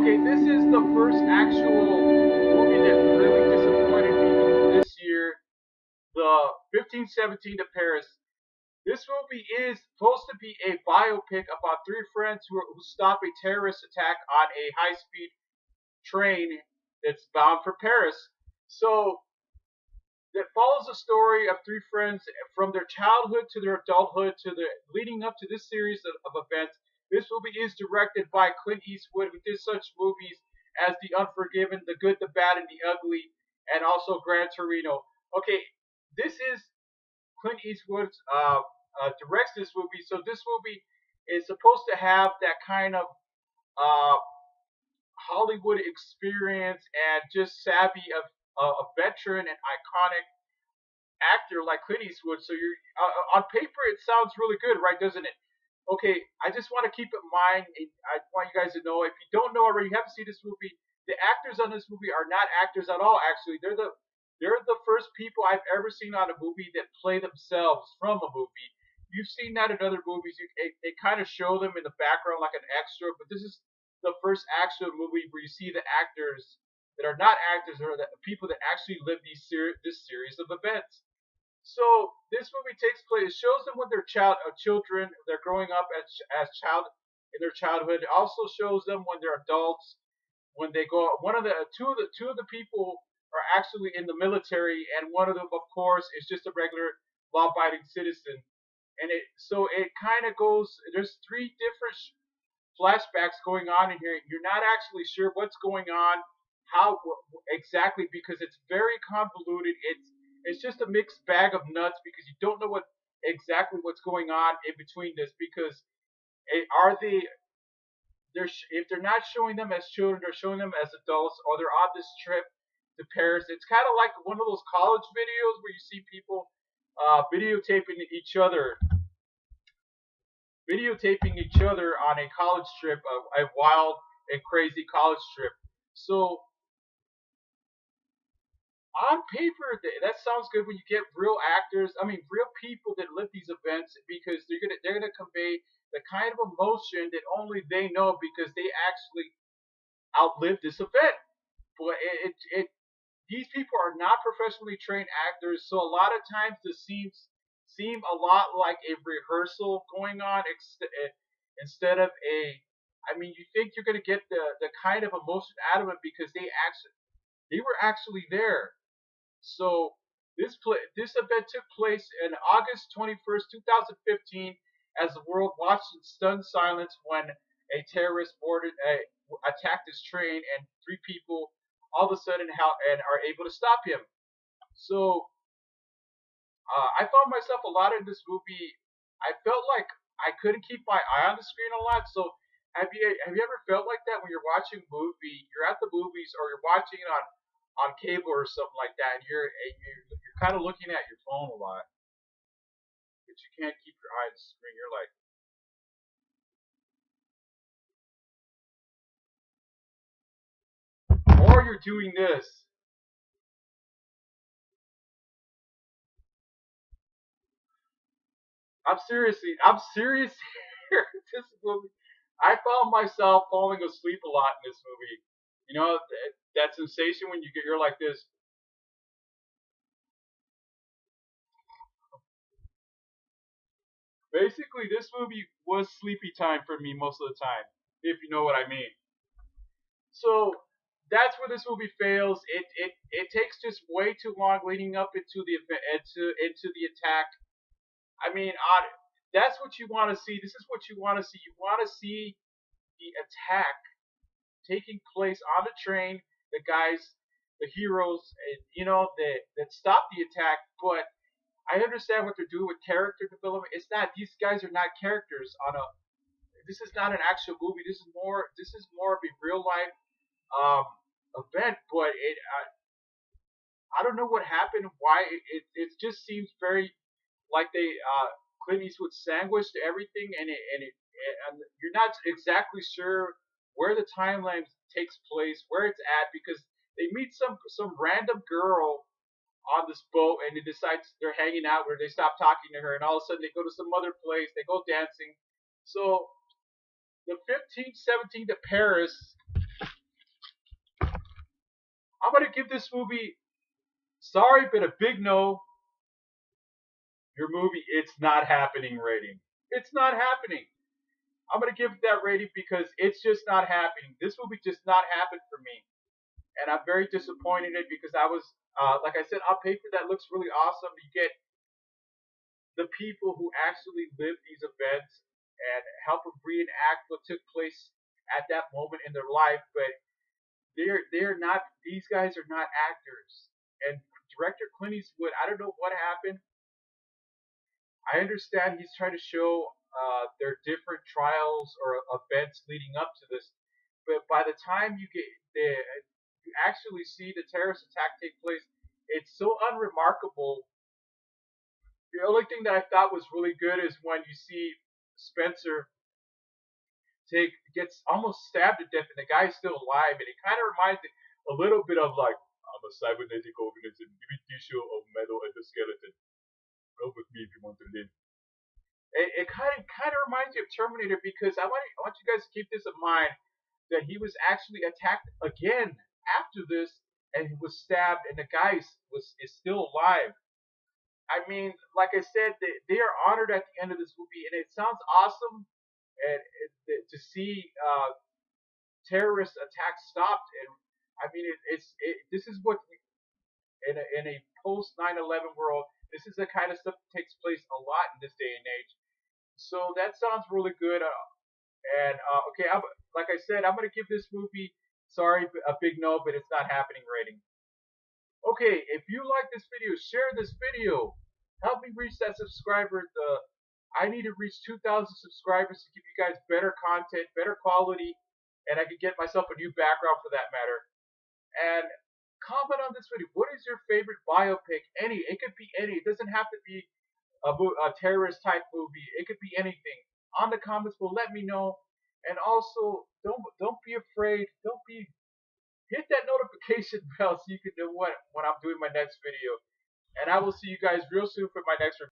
Okay, this is the first actual movie that really disappointed me this year. The 1517 to Paris. This movie is supposed to be a biopic about three friends who stop a terrorist attack on a high-speed train that's bound for Paris. So that follows the story of three friends from their childhood to their adulthood to the leading up to this series of events. This movie is directed by Clint Eastwood, who did such movies as The Unforgiven, The Good, the Bad, and the Ugly, and also Gran Torino. Okay, this is Clint Eastwood directs this movie, so this movie is supposed to have that kind of uh, Hollywood experience and just savvy of a veteran and iconic actor like Clint Eastwood. So you're on paper, it sounds really good, right? Doesn't it? Okay, I just want to keep in mind. I want you guys to know if you don't know already, you haven't seen this movie. The actors on this movie are not actors at all. Actually, they're the first people I've ever seen on a movie that play themselves from a movie. You've seen that in other movies. They kind of show them in the background like an extra, but this is the first actual movie where you see the actors that are not actors or the people that actually live this series of events. So this movie takes place. It shows them when they're children, they're growing up as child in their childhood. It also shows them when they're adults, when they go. Two of the people are actually in the military, and one of them, of course, is just a regular law-abiding citizen. And it kind of goes. There's three different flashbacks going on in here. You're not actually sure what's going on, how exactly, because it's very convoluted. It's just a mixed bag of nuts because you don't know what exactly what's going on in between this because are they if they're not showing them as children, they're showing them as adults, or they're on this trip to Paris. It's kind of like one of those college videos where you see people videotaping each other on a college trip, a wild and crazy college trip. So on paper, that sounds good when you get real actors. I mean, real people that live these events because they're gonna convey the kind of emotion that only they know because they actually outlived this event. But these people are not professionally trained actors, so a lot of times the scenes seem a lot like a rehearsal going on instead of a. I mean, you think you're gonna get the kind of emotion out of it because they were actually there. So this event took place in August 21st, 2015, as the world watched in stunned silence when a terrorist attacked this train, and three people all of a sudden are able to stop him. So I found myself a lot in this movie. I felt like I couldn't keep my eye on the screen a lot. So have you ever felt like that when you're watching a movie? You're at the movies or you're watching it on cable or something like that, and you're kind of looking at your phone a lot, but you can't keep your eye on the screen. You're like, or you're doing this. I'm serious here. This movie, I found myself falling asleep a lot in this movie. You know that sensation when you're like this. Basically, this movie was sleepy time for me most of the time, if you know what I mean. So that's where this movie fails. It takes just way too long leading up into the event into the attack. I mean, that's what you want to see. This is what you want to see. You want to see the attack taking place on the train. The guys, the heroes, that stop the attack. But I understand what they're doing with character development. It's not; these guys are not characters on a. This is not an actual movie. This is more. This is more of a real life um, event. But I don't know what happened. Why it just seems very like they Clint Eastwood sandwiched everything, and you're not exactly sure where the timeline takes place, where it's at, because they meet some random girl on this boat, and they decide they're hanging out where they stop talking to her, and all of a sudden they go to some other place, they go dancing. So the 1517 to Paris I'm gonna give this movie, sorry, but a big no. Your movie, it's not happening rating. It's not happening. I'm gonna give it that rating because it's just not happening. This movie just not happened for me, and I'm very disappointed in it because I was, like I said, on paper that looks really awesome. You get the people who actually live these events and help them reenact what took place at that moment in their life, but they're not. These guys are not actors. And director Clint Eastwood, I don't know what happened. I understand he's trying to show their different trials or events leading up to this, but by the time you actually see the terrorist attack take place, it's so unremarkable. The only thing that I thought was really good is when you see Spencer take gets almost stabbed to death, and the guy's still alive, and it kind of reminds me a little bit of like, I'm a cybernetic organism, give me tissue of metal and the skeleton. Roll with me if you want to live. It kind of reminds me of Terminator because I want you guys to keep this in mind that he was actually attacked again after this, and he was stabbed, and the guy is still alive. I mean, like I said, they are honored at the end of this movie, and it sounds awesome, and to see terrorist attacks stopped. And I mean, this is what in a post 9/11 world, this is the kind of stuff that takes place a lot in this day and age. So that sounds really good. And okay, like I said, I'm gonna give this movie, sorry, a big no, but it's not happening rating. Okay, if you like this video, share this video. Help me reach that subscriber. I need to reach 2,000 subscribers to give you guys better content, better quality, and I can get myself a new background for that matter. And comment on this video. What is your favorite biopic? Any. It could be any. It doesn't have to be a terrorist type movie. It could be anything. On the comments below, let me know. And also, don't be afraid. Don't be hit that notification bell so you can know when I'm doing my next video. And I will see you guys real soon for my next review.